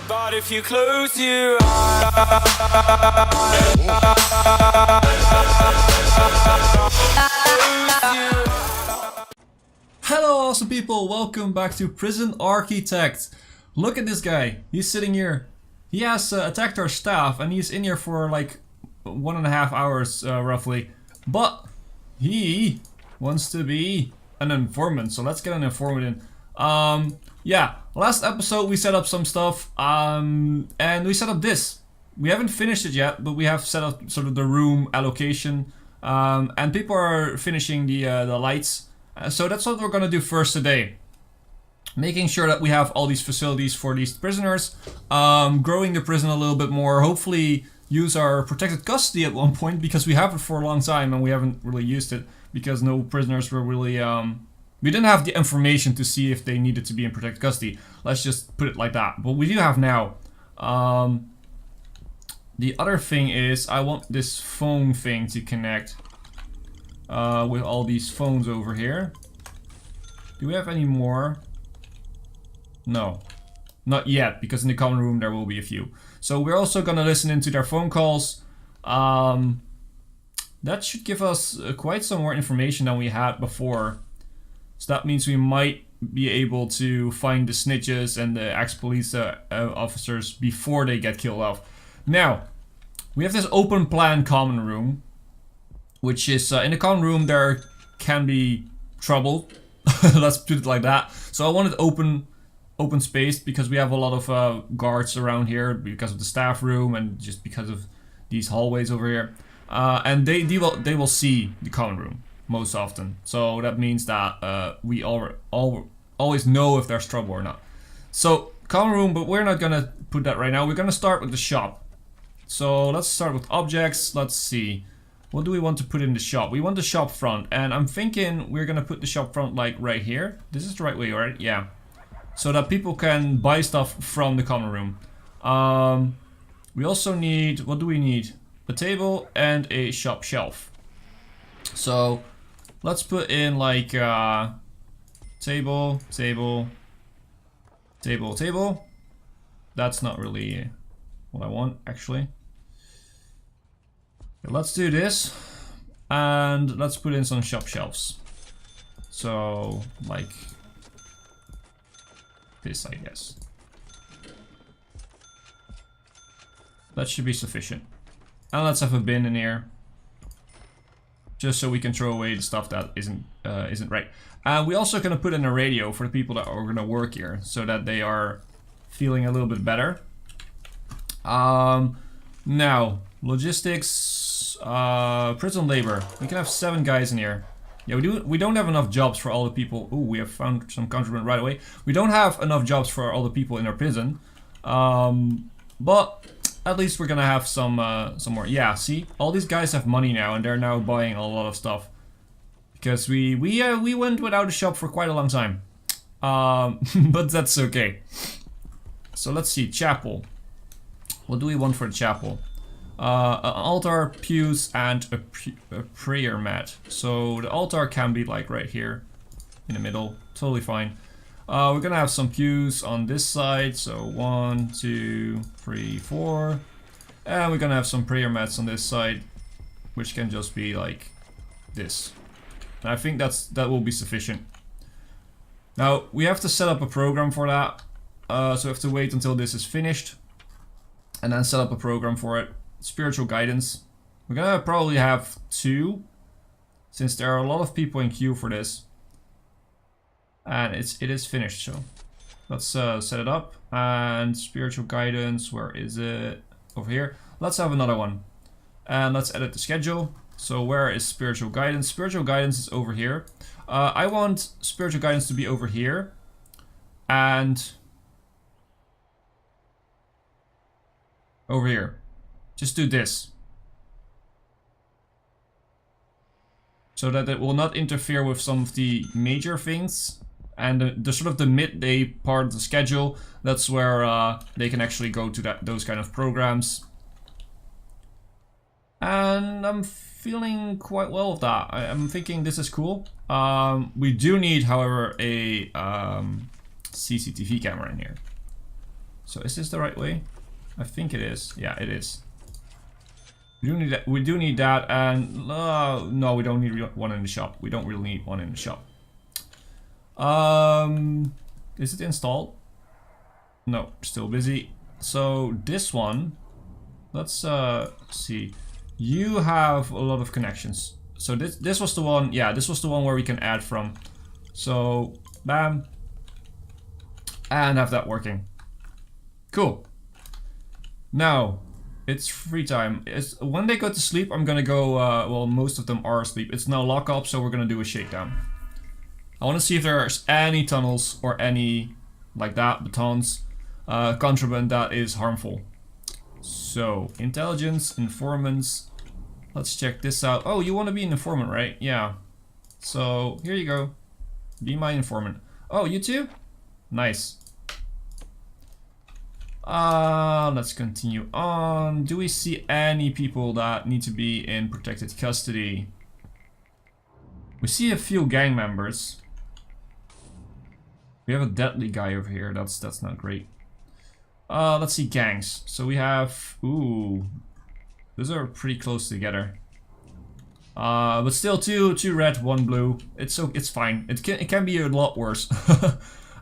But if you close your eyes, Hello awesome people, welcome back to Prison Architect. Look at this guy, he's sitting here. He has attacked our staff and he's in here for like 1.5 hours roughly. But he wants to be an informant, so let's get an informant in. Yeah, last episode we set up some stuff and we set up this. We haven't finished it yet, but we have set up sort of the room allocation and people are finishing the lights. So that's what we're gonna do first today. Making sure that we have all these facilities for these prisoners, growing the prison a little bit more, hopefully use our protected custody at one point, because we have it for a long time and we haven't really used it because no prisoners were really, we didn't have the information to see if they needed to be in protected custody. Let's just put it like that, but we do have now. The other thing is I want this phone thing to connect with all these phones over here. Do we have any more? No, not yet, because in the common room there will be a few. So we're also gonna listen into their phone calls. That should give us quite some more information than we had before. So that means we might be able to find the snitches and the ex-police officers before they get killed off. Now, we have this open plan common room, which is, in the common room there can be trouble. Let's put it like that. So I wanted open space because we have a lot of guards around here because of the staff room and just because of these hallways over here. And they will see the common room most often. So that means that we always know if there's trouble or not. So common room, but we're not gonna put that right now. We're gonna start with the shop. So let's start with objects. Let's see. What do we want to put in the shop? We want the shop front, and I'm thinking we're gonna put the shop front like right here. This is the right way, right? Yeah. So that people can buy stuff from the common room. We also need, what do we need? A table and a shop shelf. So let's put in like table. That's not really what I want, actually. Okay, let's do this, and let's put in some shop shelves. So like this, I guess. That should be sufficient. And let's have a bin in here, just so we can throw away the stuff that isn't right. And we also gonna put in a radio for the people that are gonna work here, so that they are feeling a little bit better. Now logistics, prison labor. We can have 7 guys in here. Yeah, we don't have enough jobs for all the people. Ooh, we have found some contraband right away. We don't have enough jobs for all the people in our prison, but at least we're gonna have some more. Yeah, see, all these guys have money now, and they're now buying a lot of stuff because we went without a shop for quite a long time, but that's okay. So let's see, chapel. What do we want for the chapel? An altar, pews, and a prayer mat. So the altar can be like right here in the middle, totally fine. We're gonna have some pews on this side, so 1, 2, 3, 4. And we're gonna have some prayer mats on this side, which can just be like this. And I think that will be sufficient. Now we have to set up a program for that, so we have to wait until this is finished and then set up a program for it. Spiritual guidance. We're gonna probably have 2, since there are a lot of people in queue for this. And it is finished, so let's set it up. And spiritual guidance, where is it? Over here. Let's have another one. And let's edit the schedule. So where is spiritual guidance? Spiritual guidance is over here. I want spiritual guidance to be over here. And over here. Just do this. So that it will not interfere with some of the major things. And the sort of the midday part of the schedule, that's where they can actually go to those kind of programs. And I'm feeling quite well with that. I'm thinking this is cool. We do need, however, a CCTV camera in here. So is this the right way? I think it is. Yeah, it is. We do need that. We do need that, and no, we don't need one in the shop. We don't really need one in the shop. Is it installed? No, still busy. So this one, let's see. You have a lot of connections. So this was the one. Yeah, this was the one where we can add from. So bam, and have that working. Cool. Now it's free time. When they go to sleep, I'm gonna go. Well, most of them are asleep. It's now lock up, so we're gonna do a shakedown. I want to see if there's any tunnels or any like that batons, contraband that is harmful. So intelligence, informants. Let's check this out. Oh, you want to be an informant, right? Yeah. So here you go. Be my informant. Oh, you too? Nice. Let's continue on. Do we see any people that need to be in protected custody? We see a few gang members. We have a deadly guy over here. That's not great. Let's see gangs. So we have, ooh, those are pretty close together. But still two red, one blue. It's fine. It can be a lot worse.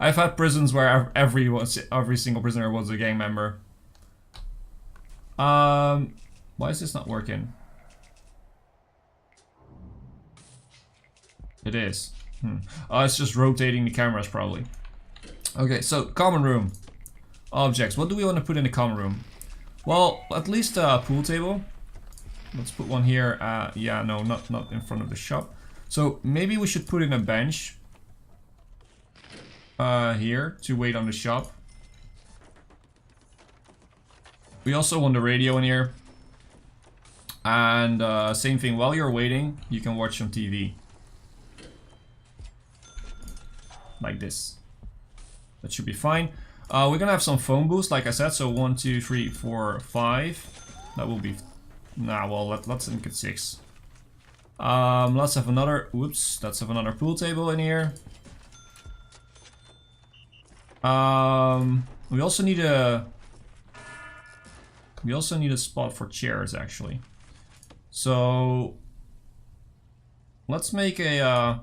I've had prisons where every single prisoner was a gang member. Why is this not working? It is. It's just rotating the cameras probably. Okay, so common room. Objects. What do we want to put in the common room? Well, at least a pool table. Let's put one here. Yeah, no, not in front of the shop. So maybe we should put in a bench. Here to wait on the shop. We also want the radio in here. And same thing, while you're waiting, you can watch some TV. Like this. That should be fine. We're gonna have some phone booths, like I said. So 1, 2, 3, 4, 5. That will be. Nah, well, let's make it 6. Let's have another. Whoops. Let's have another pool table in here. We also need a. We also need a spot for chairs, actually. So let's make a.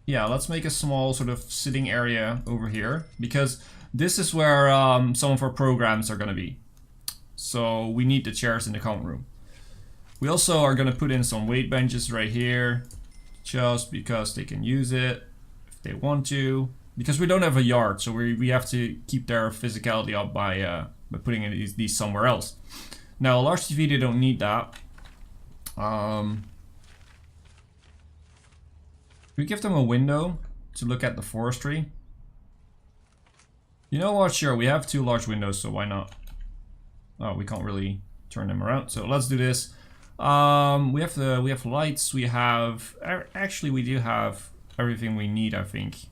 Yeah, let's make a small sort of sitting area over here, because this is where some of our programs are going to be. So we need the chairs in the common room. We also are going to put in some weight benches right here, just because they can use it if they want to. Because we don't have a yard, so we have to keep their physicality up by putting in these somewhere else. Now, a large TV, they don't need that. We give them a window to look at the forestry. You know what? Sure, we have 2 large windows, so why not? Oh, we can't really turn them around, so let's do this. We have lights. We have actually we do have everything we need, I think,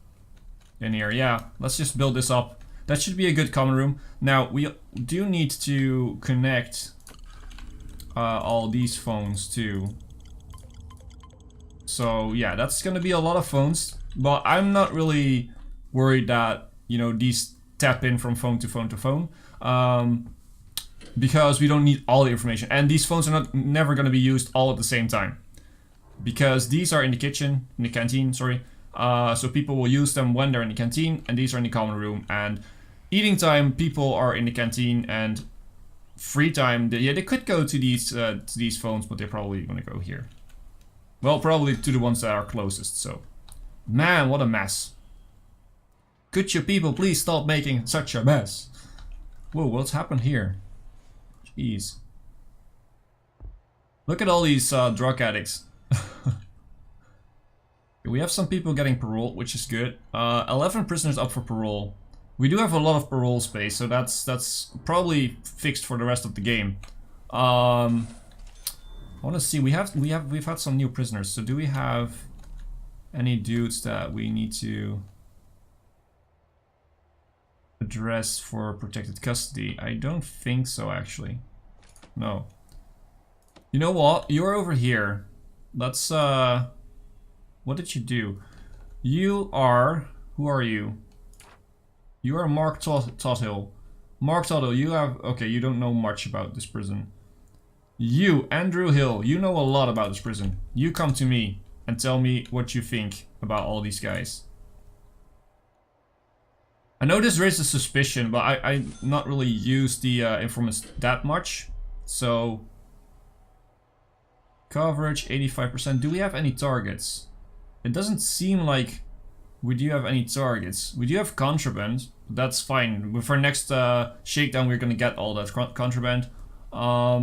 in here. Yeah, let's just build this up. That should be a good common room. Now we do need to connect all these phones too. So yeah, that's gonna be a lot of phones, but I'm not really worried that, you know, these tap in from phone to phone to phone, because we don't need all the information, and these phones are never gonna be used all at the same time, because these are in the kitchen, in the canteen, sorry. So people will use them when they're in the canteen, and these are in the common room. And eating time, people are in the canteen, and free time, they could go to these phones, but they're probably gonna go here. Well, probably to the ones that are closest, so. Man, what a mess. Could you people please stop making such a mess? Whoa, what's happened here? Jeez. Look at all these drug addicts. We have some people getting parole, which is good. 11 prisoners up for parole. We do have a lot of parole space, so that's probably fixed for the rest of the game. I want to see. We've had some new prisoners. So do we have any dudes that we need to address for protected custody? I don't think so, actually. No. You know what? You're over here. Let's what did you do? You are, who are you? You are Mark Tothill. Mark Tothill, you have... Okay, you don't know much about this prison. You, Andrew Hill, you know a lot about this prison. You come to me and tell me what you think about all these guys. I know this raises suspicion, but I not really use the informants that much. So... Coverage, 85%. Do we have any targets? It doesn't seem like we do have any targets. We do have contraband. That's fine. For next shakedown, we're gonna get all that contraband. But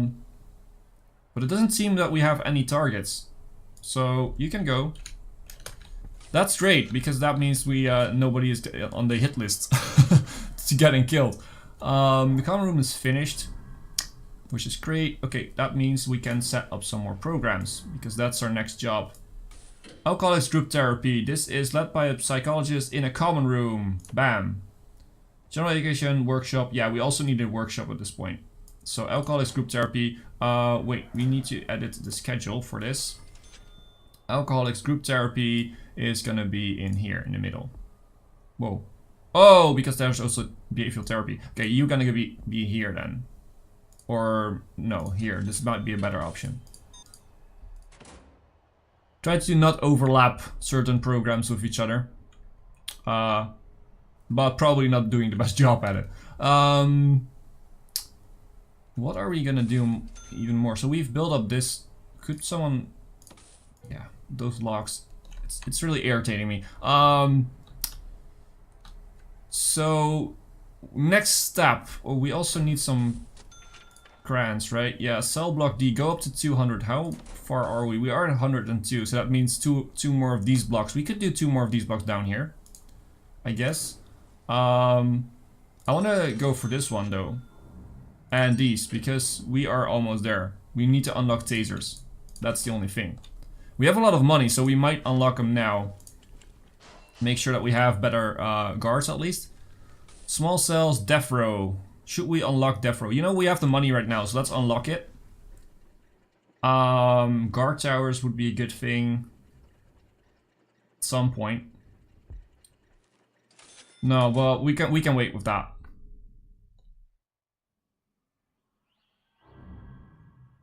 it doesn't seem that we have any targets. So you can go. That's great, because that means we nobody is on the hit list to getting killed. The common room is finished, which is great. Okay, that means we can set up some more programs, because that's our next job. Alcoholics group therapy. This is led by a psychologist in a common room. Bam. General education workshop. Yeah, we also need a workshop at this point. So alcoholics group therapy. Wait, we need to edit the schedule for this. Alcoholics group therapy is gonna be in here in the middle. Whoa. Oh, because there's also behavioral therapy. Okay, you're gonna be here then. Or no, here. This might be a better option. Try to not overlap certain programs with each other. But probably not doing the best job at it. What are we gonna do even more? So we've built up this. Could someone... Yeah, those locks. It's really irritating me. So next step. Oh, we also need some grants, right? Yeah, cell block D. Go up to 200. How far are we? We are at 102. So that means two more of these blocks. We could do 2 more of these blocks down here, I guess. I want to go for this one though, and these, because we are almost there. We need to unlock tasers. That's the only thing. We have a lot of money, so we might unlock them now. Make sure that we have better guards at least. Small cells, death row. Should we unlock death row? You know, we have the money right now, so let's unlock it. Guard towers would be a good thing. At some point. No, well, we can wait with that.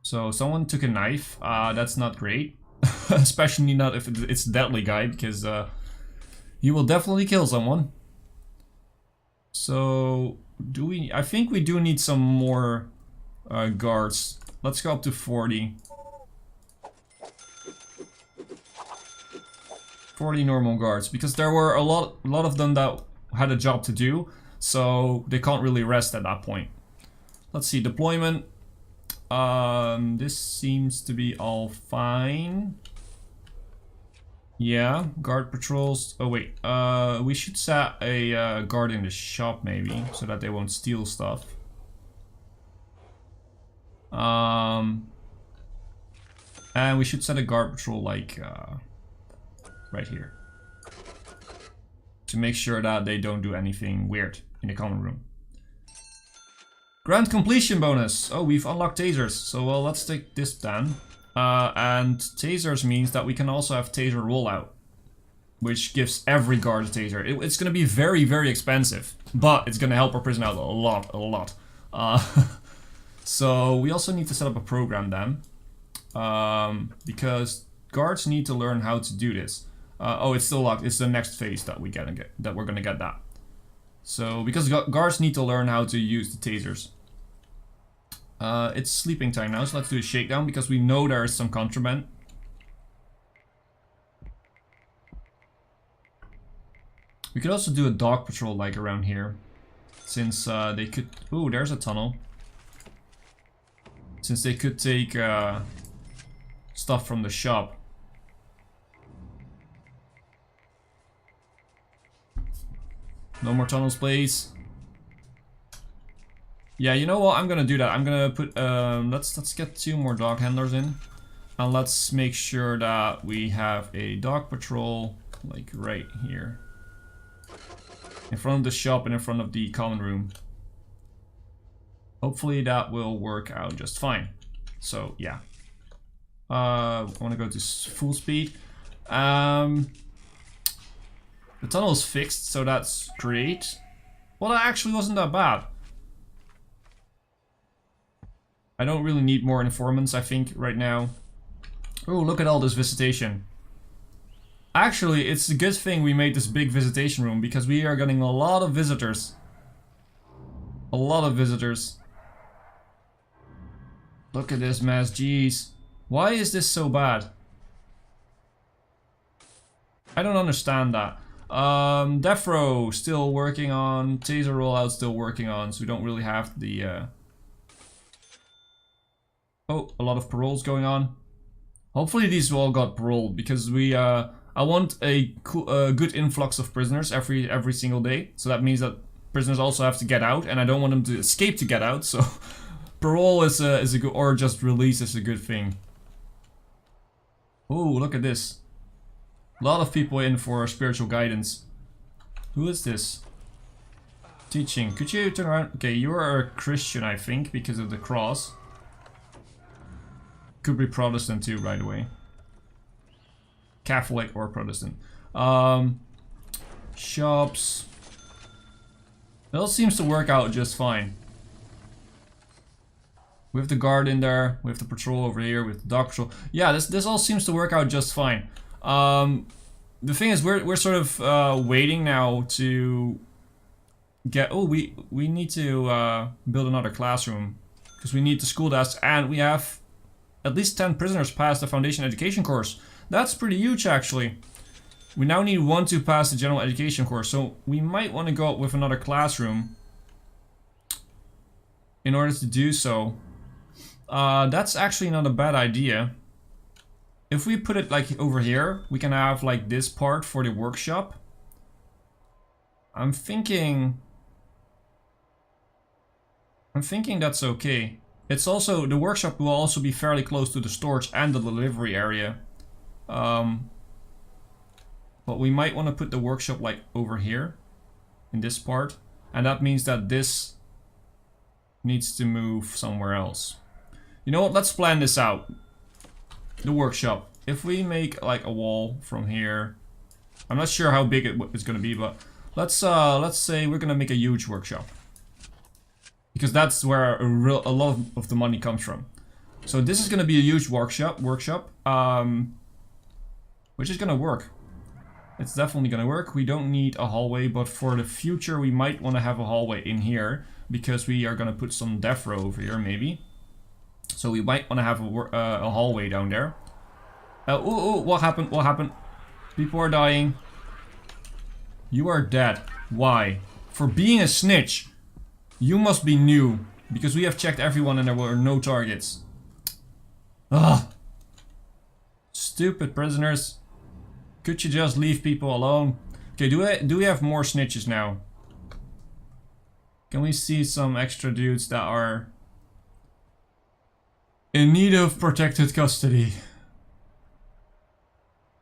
So someone took a knife. That's not great. Especially not if it's a deadly guy, because he will definitely kill someone. So do we? I think we do need some more guards. Let's go up to 40. 40 normal guards, because there were a lot of them that had a job to do, so they can't really rest at that point. Let's see, deployment. This seems to be all fine. Yeah, guard patrols. Oh wait, we should set a guard in the shop maybe, so that they won't steal stuff. And we should set a guard patrol like right here, to make sure that they don't do anything weird in the common room. Grand completion bonus. Oh, we've unlocked tasers. So, well, let's take this down. And tasers means that we can also have taser rollout, which gives every guard a taser. It's going to be very, very expensive, but it's going to help our prison out a lot. So we also need to set up a program then, because guards need to learn how to do this. Oh, it's still locked. It's the next phase that we're gonna get that. So because guards need to learn how to use the tasers. It's sleeping time now, so let's do a shakedown, because we know there is some contraband. We could also do a dog patrol like around here, since they could... Ooh, there's a tunnel. Since they could take stuff from the shop. No more tunnels, please. Yeah, you know what? I'm gonna do that. I'm gonna put let's get 2 more dog handlers in, and let's make sure that we have a dog patrol like right here, in front of the shop and in front of the common room. Hopefully that will work out just fine. So yeah, I want to go to full speed. The tunnel is fixed, so that's great. Well, that actually wasn't that bad. I don't really need more informants, I think, right now. Oh, look at all this visitation. Actually, it's a good thing we made this big visitation room, because we are getting a lot of visitors. A lot of visitors. Look at this mess, jeez. Why is this so bad? I don't understand that. Death row still working on. Taser rollout still working on, so we don't really have the... Oh, a lot of paroles going on. Hopefully these all got paroled, because we... I want a good influx of prisoners every single day. So that means that prisoners also have to get out, and I don't want them to escape to get out, so... Parole is a good... or just release is a good thing. Oh, look at this. A lot of people in for spiritual guidance. Who is this? Teaching. Could you turn around? Okay, you are a Christian, I think, because of the cross. Could be Protestant too, by the way. Catholic or Protestant. Shops. It all seems to work out just fine. We have the guard in there. We have the patrol over here. We have the dog patrol. Yeah, this all seems to work out just fine. The thing is, we're sort of waiting now to get. Oh, we need to build another classroom because we need the school desk, and we have at least 10 prisoners pass the foundation education course. That's pretty huge, actually. We now need 1 to pass the general education course, so we might want to go up with another classroom in order to do so. That's actually not a bad idea. If we put it like over here, we can have like this part for the workshop. I'm thinking that's okay. It's also, the workshop will also be fairly close to the storage and the delivery area. But we might want to put the workshop like over here in this part, and that means that this needs to move somewhere else. You know what, let's plan this out. The workshop. If we make like a wall from here, I'm not sure how big it's gonna be, but let's say we're gonna make a huge workshop, because that's where a lot of the money comes from. So this is gonna be a huge workshop, which is gonna work. It's definitely gonna work. We don't need a hallway, but for the future we might want to have a hallway in here, because we are gonna put some death row over here maybe. So we might want to have a hallway down there. Oh, what happened? What happened? People are dying. You are dead. Why? For being a snitch. You must be new, because we have checked everyone and there were no targets. Ugh. Stupid prisoners. Could you just leave people alone? Okay, do we have more snitches now? Can we see some extra dudes that are in need of protected custody?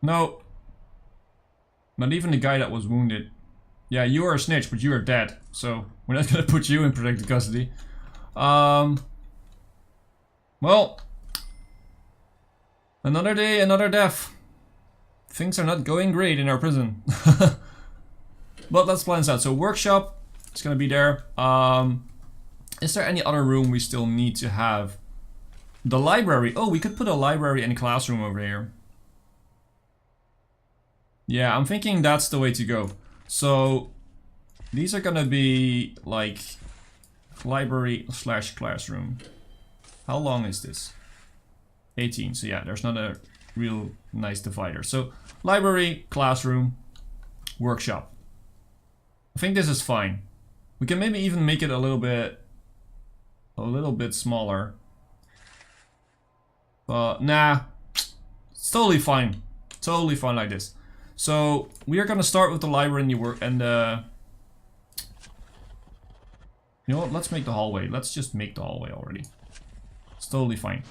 No. Not even the guy that was wounded. Yeah, you are a snitch, but you are dead. So, we're not gonna put you in protected custody. Well. Another day, another death. Things are not going great in our prison. But let's plan this out. So, workshop is gonna be there. Is there any other room we still need to have? The library. Oh, we could put a library and a classroom over here. Yeah, I'm thinking that's the way to go. So, these are gonna be like library / classroom. How long is this? 18. So yeah, there's not a real nice divider. So, library, classroom, workshop. I think this is fine. We can maybe even make it a little bit smaller. But nah, it's totally fine. Totally fine like this. So we are gonna start with the library and the work and you know what? Let's make the hallway. Let's just make the hallway already. It's totally fine.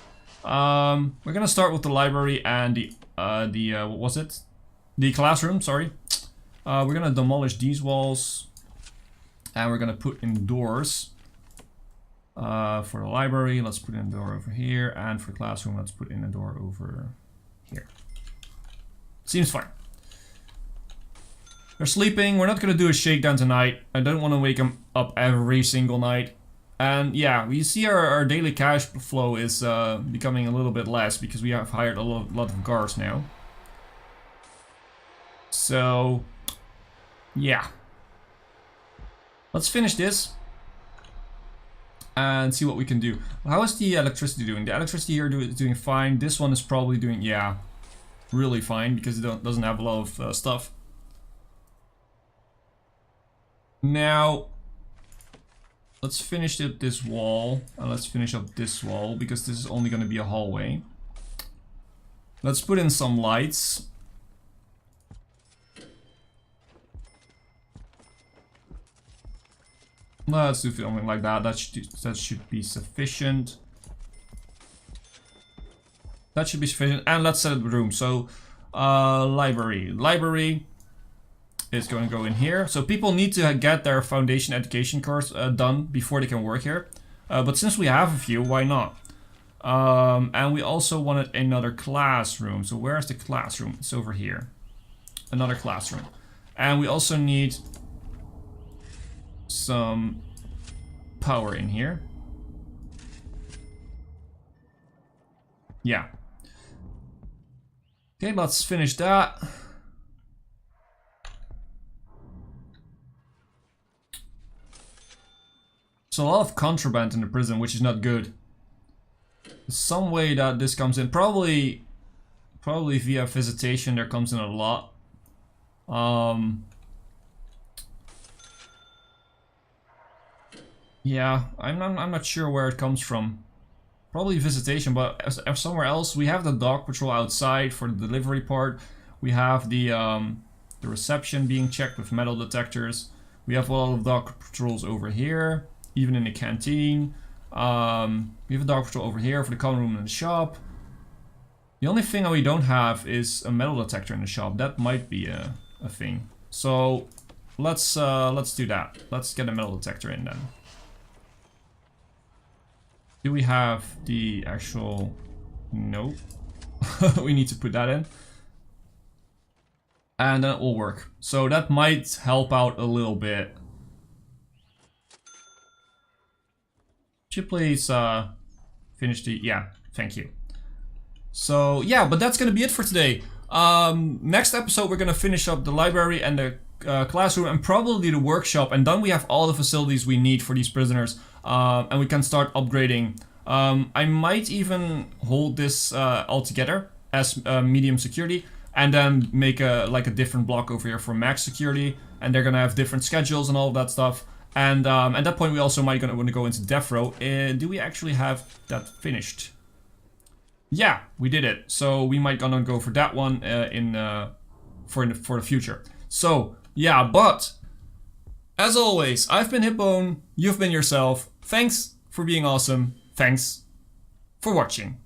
We're gonna start with the library and the what was it? The classroom. Sorry. We're gonna demolish these walls, and we're gonna put in doors. For the library, let's put in a door over here, and for the classroom, let's put in a door over here. Seems fine. They're sleeping. We're not gonna do a shakedown tonight. I don't want to wake them up every single night. And yeah, we see our daily cash flow is becoming a little bit less because we have hired a lot of guards now. So yeah, let's finish this and see what we can do. How is the electricity doing? The electricity here is doing fine. This one is probably doing, yeah, really fine because it doesn't have a lot of stuff. Now, let's finish up this wall and let's finish up this wall because this is only going to be a hallway. Let's put in some lights. Let's do something like that. That should be sufficient. That should be sufficient. And let's set up the room. So, library. Library is going to go in here. So people need to get their foundation education course done before they can work here. But since we have a few, why not? And we also wanted another classroom. So where's the classroom? It's over here. Another classroom. And we also need some power in here. Yeah. Okay, let's finish that. There's a lot of contraband in the prison, which is not good. There's some way that this comes in. Probably via visitation there comes in a lot. Yeah, I'm not sure where it comes from. Probably visitation, but somewhere else. We have the dog patrol outside for the delivery part. We have the reception being checked with metal detectors. We have a lot of dog patrols over here, even in the canteen. We have a dog patrol over here for the common room in the shop. The only thing that we don't have is a metal detector in the shop. That might be a thing. So let's do that. Let's get a metal detector in then. Do we have the actual... No. We need to put that in. And then it will work. So that might help out a little bit. Should you please finish the... Yeah, thank you. So yeah, but that's gonna be it for today. Next episode we're gonna finish up the library and the classroom and probably the workshop, and then we have all the facilities we need for these prisoners, and we can start upgrading. I might even hold this all together as medium security, and then make like a different block over here for max security, and they're gonna have different schedules and all of that stuff. And at that point we also might want to go into death row. Do we actually have that finished? Yeah, we did it. So we might gonna go for that one for the future. So yeah, but as always, I've been Hipbone, you've been yourself. Thanks for being awesome. Thanks for watching.